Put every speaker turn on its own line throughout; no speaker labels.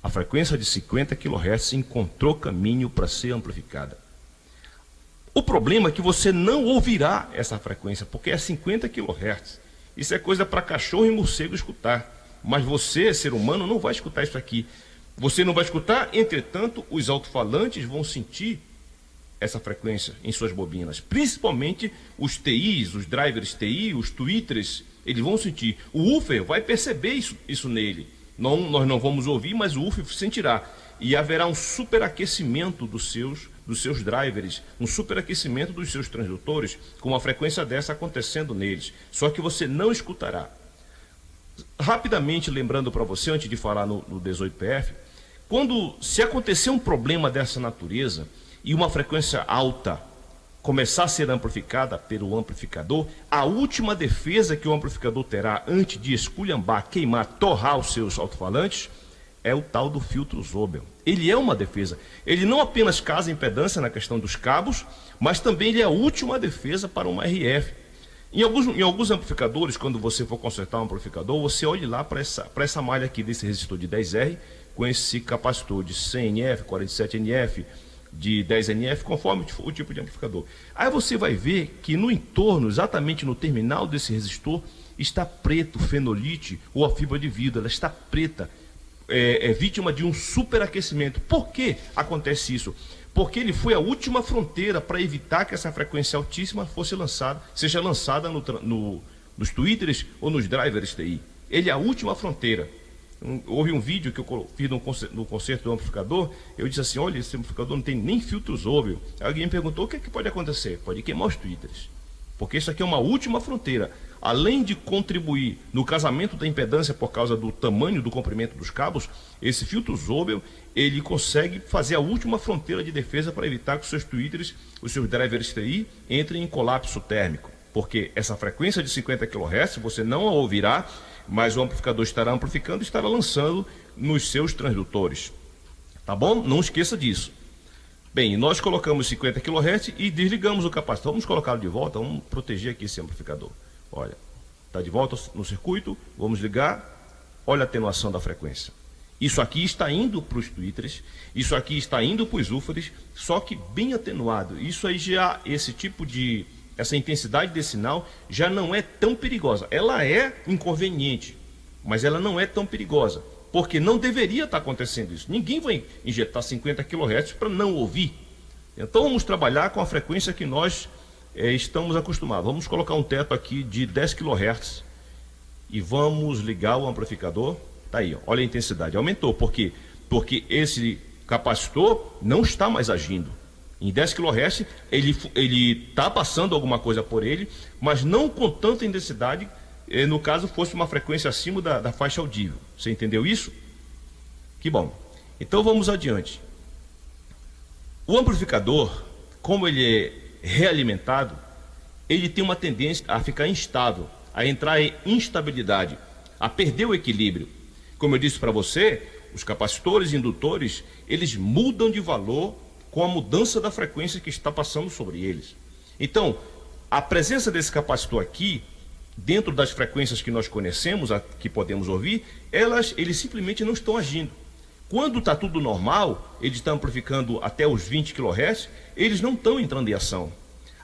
A frequência de 50 kHz encontrou caminho para ser amplificada. O problema é que você não ouvirá essa frequência, porque é 50 kHz. Isso é coisa para cachorro e morcego escutar. Mas você, ser humano, não vai escutar isso aqui. Você não vai escutar, entretanto, os alto-falantes vão sentir essa frequência em suas bobinas. Principalmente os TIs, os drivers TI, os tweeters, eles vão sentir. O woofer vai perceber isso nele. Nós não vamos ouvir, mas o woofer sentirá. E haverá um superaquecimento dos seus drivers, um superaquecimento dos seus transdutores, com uma frequência dessa acontecendo neles. Só que você não escutará. Rapidamente lembrando para você, antes de falar no 18PF, se acontecer um problema dessa natureza e uma frequência alta começar a ser amplificada pelo amplificador, a última defesa que o amplificador terá antes de esculhambar, queimar, torrar os seus alto-falantes é o tal do filtro Zobel. Ele é uma defesa. Ele não apenas causa impedância na questão dos cabos, mas também ele é a última defesa para uma RF. Em alguns amplificadores, quando você for consertar um amplificador, você olhe lá para essa malha aqui desse resistor de 10R, com esse capacitor de 100NF, 47NF, de 10NF, conforme o tipo de amplificador. Aí você vai ver que no entorno, exatamente no terminal desse resistor, está preto, fenolite ou a fibra de vidro, ela está preta, é vítima de um superaquecimento. Por que acontece isso? Porque ele foi a última fronteira para evitar que essa frequência altíssima seja lançada nos tweeters ou nos drivers TI. Ele é a última fronteira. Houve um vídeo que eu fiz no concerto do amplificador, eu disse assim, olha, esse amplificador não tem nem filtro Zobel. Alguém me perguntou, o que é que pode acontecer? Pode queimar os tweeters, porque isso aqui é uma última fronteira. Além de contribuir no casamento da impedância por causa do tamanho do comprimento dos cabos, esse filtro Zobel, ele consegue fazer a última fronteira de defesa para evitar que os seus tweeters, os seus drivers TI, entrem em colapso térmico. Porque essa frequência de 50 kHz você não a ouvirá, mas o amplificador estará amplificando e estará lançando nos seus transdutores. Tá bom? Não esqueça disso. Bem, nós colocamos 50 kHz e desligamos o capacitor. Vamos colocá-lo de volta, vamos proteger aqui esse amplificador. Olha, está de volta no circuito, vamos ligar, olha a atenuação da frequência. Isso aqui está indo para os tweeters, isso aqui está indo para os woofers, só que bem atenuado. Isso aí já, essa intensidade desse sinal já não é tão perigosa. Ela é inconveniente, mas ela não é tão perigosa, porque não deveria estar acontecendo isso. Ninguém vai injetar 50 kHz para não ouvir. Então vamos trabalhar com a frequência que nós estamos acostumados. Vamos colocar um teto aqui de 10 kHz e vamos ligar o amplificador. Tá aí, ó. Olha a intensidade, aumentou. Por quê? Porque esse capacitor não está mais agindo. Em 10 kHz ele está passando alguma coisa por ele, mas não com tanta intensidade, no caso fosse uma frequência acima da faixa audível. Você entendeu isso? Que bom. Então vamos adiante. O amplificador, como ele é realimentado, ele tem uma tendência a ficar instável, a entrar em instabilidade, a perder o equilíbrio. Como eu disse para você, os capacitores e indutores, eles mudam de valor com a mudança da frequência que está passando sobre eles. Então, a presença desse capacitor aqui, dentro das frequências que nós conhecemos, que podemos ouvir, eles simplesmente não estão agindo. Quando está tudo normal, eles estão amplificando até os 20 kHz, eles não estão entrando em ação.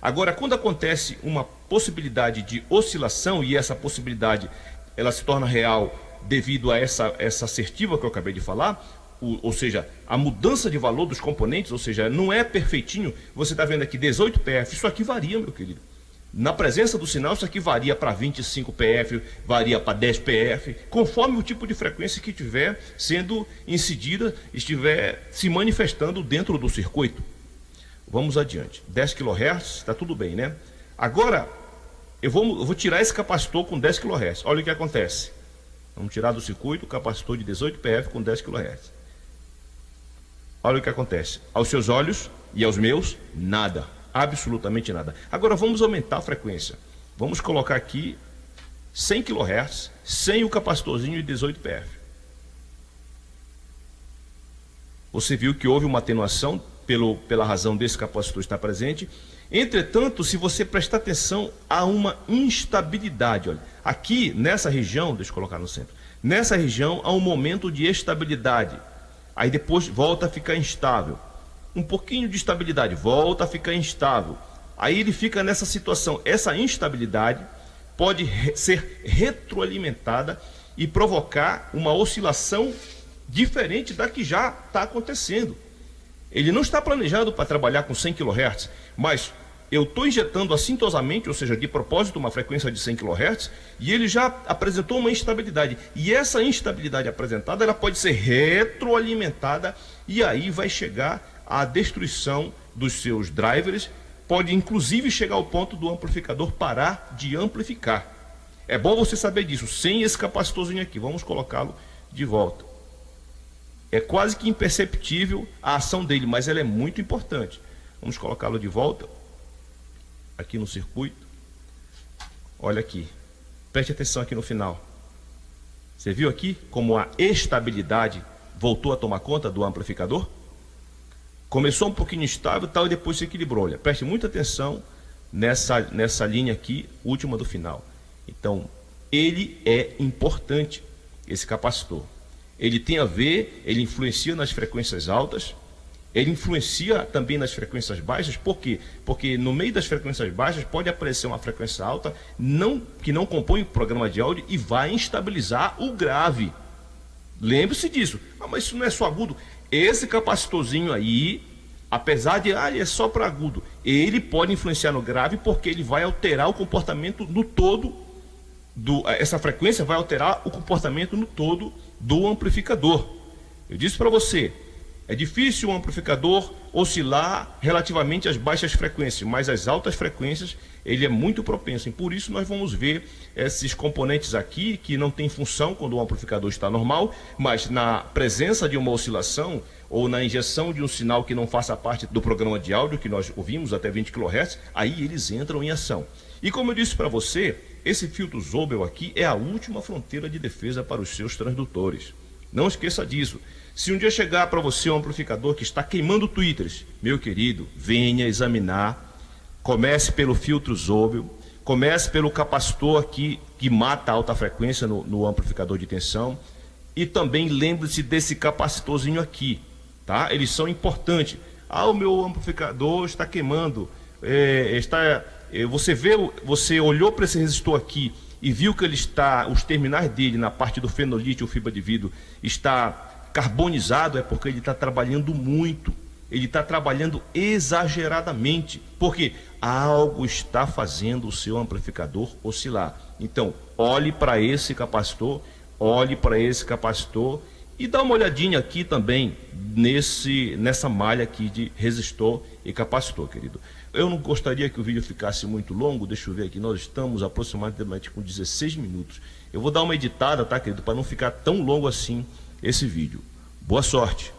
Agora, quando acontece uma possibilidade de oscilação, e essa possibilidade ela se torna real devido a essa assertiva que eu acabei de falar, ou seja, a mudança de valor dos componentes, ou seja, não é perfeitinho. Você está vendo aqui 18 PF, isso aqui varia, meu querido. Na presença do sinal, isso aqui varia para 25 PF, varia para 10 PF, conforme o tipo de frequência que estiver sendo incidida, estiver se manifestando dentro do circuito. Vamos adiante. 10 kHz, está tudo bem, né? Agora, eu vou tirar esse capacitor com 10 kHz. Olha o que acontece. Vamos tirar do circuito o capacitor de 18 PF com 10 kHz. Olha o que acontece. Aos seus olhos e aos meus, nada. Absolutamente nada. Agora vamos aumentar a frequência. Vamos colocar aqui 100 kHz sem o capacitorzinho de 18 PF. Você viu que houve uma atenuação pela razão desse capacitor estar presente. Entretanto, se você prestar atenção, há uma instabilidade. Olha, aqui nessa região, deixa eu colocar no centro, nessa região há um momento de estabilidade. Aí depois volta a ficar instável. Um pouquinho de estabilidade, volta a ficar instável. Aí ele fica nessa situação. Essa instabilidade pode ser retroalimentada e provocar uma oscilação diferente da que já está acontecendo. Ele não está planejado para trabalhar com 100 kHz, mas eu estou injetando assintosamente, ou seja, de propósito, uma frequência de 100 kHz, e ele já apresentou uma instabilidade. E essa instabilidade apresentada, ela pode ser retroalimentada, e aí vai chegar à destruição dos seus drivers, pode inclusive chegar ao ponto do amplificador parar de amplificar. É bom você saber disso, sem esse capacitorzinho aqui. Vamos colocá-lo de volta. É quase que imperceptível a ação dele, mas ela é muito importante. Vamos colocá-lo de volta aqui no circuito. Olha aqui, preste atenção aqui no final. Você viu aqui como a estabilidade voltou a tomar conta do amplificador? Começou um pouquinho instável, tal, e depois se equilibrou. Olha, preste muita atenção nessa linha aqui, última do final. Então, ele é importante, esse capacitor. Ele tem a ver, ele influencia nas frequências altas, ele influencia também nas frequências baixas. Por quê? Porque no meio das frequências baixas pode aparecer uma frequência alta que não compõe o programa de áudio e vai instabilizar o grave. Lembre-se disso. Ah, mas isso não é só agudo. Esse capacitorzinho aí, apesar de ele é só para agudo, ele pode influenciar no grave, porque ele vai alterar o comportamento no todo essa frequência vai alterar o comportamento no todo do amplificador. Eu disse para você, é difícil o amplificador oscilar relativamente às baixas frequências, mas às altas frequências ele é muito propenso. E por isso nós vamos ver esses componentes aqui que não têm função quando o amplificador está normal, mas na presença de uma oscilação ou na injeção de um sinal que não faça parte do programa de áudio que nós ouvimos até 20 kHz, aí eles entram em ação. E como eu disse para você, esse filtro Zobel aqui é a última fronteira de defesa para os seus transdutores. Não esqueça disso. Se um dia chegar para você um amplificador que está queimando tweeters, meu querido, venha examinar. Comece pelo filtro Zobel, comece pelo capacitor aqui que mata a alta frequência no amplificador de tensão, e também lembre-se desse capacitorzinho aqui, tá? Eles são importantes. Ah, o meu amplificador está queimando, você olhou para esse resistor aqui e viu que ele está, os terminais dele na parte do fenolite ou fibra de vidro está carbonizado, é porque ele está trabalhando muito, ele está trabalhando exageradamente, porque algo está fazendo o seu amplificador oscilar. Então, olhe para esse capacitor, e dá uma olhadinha aqui também nessa malha aqui de resistor e capacitor, querido. Eu não gostaria que o vídeo ficasse muito longo, deixa eu ver aqui, nós estamos aproximadamente com 16 minutos. Eu vou dar uma editada, tá, querido, para não ficar tão longo assim esse vídeo. Boa sorte!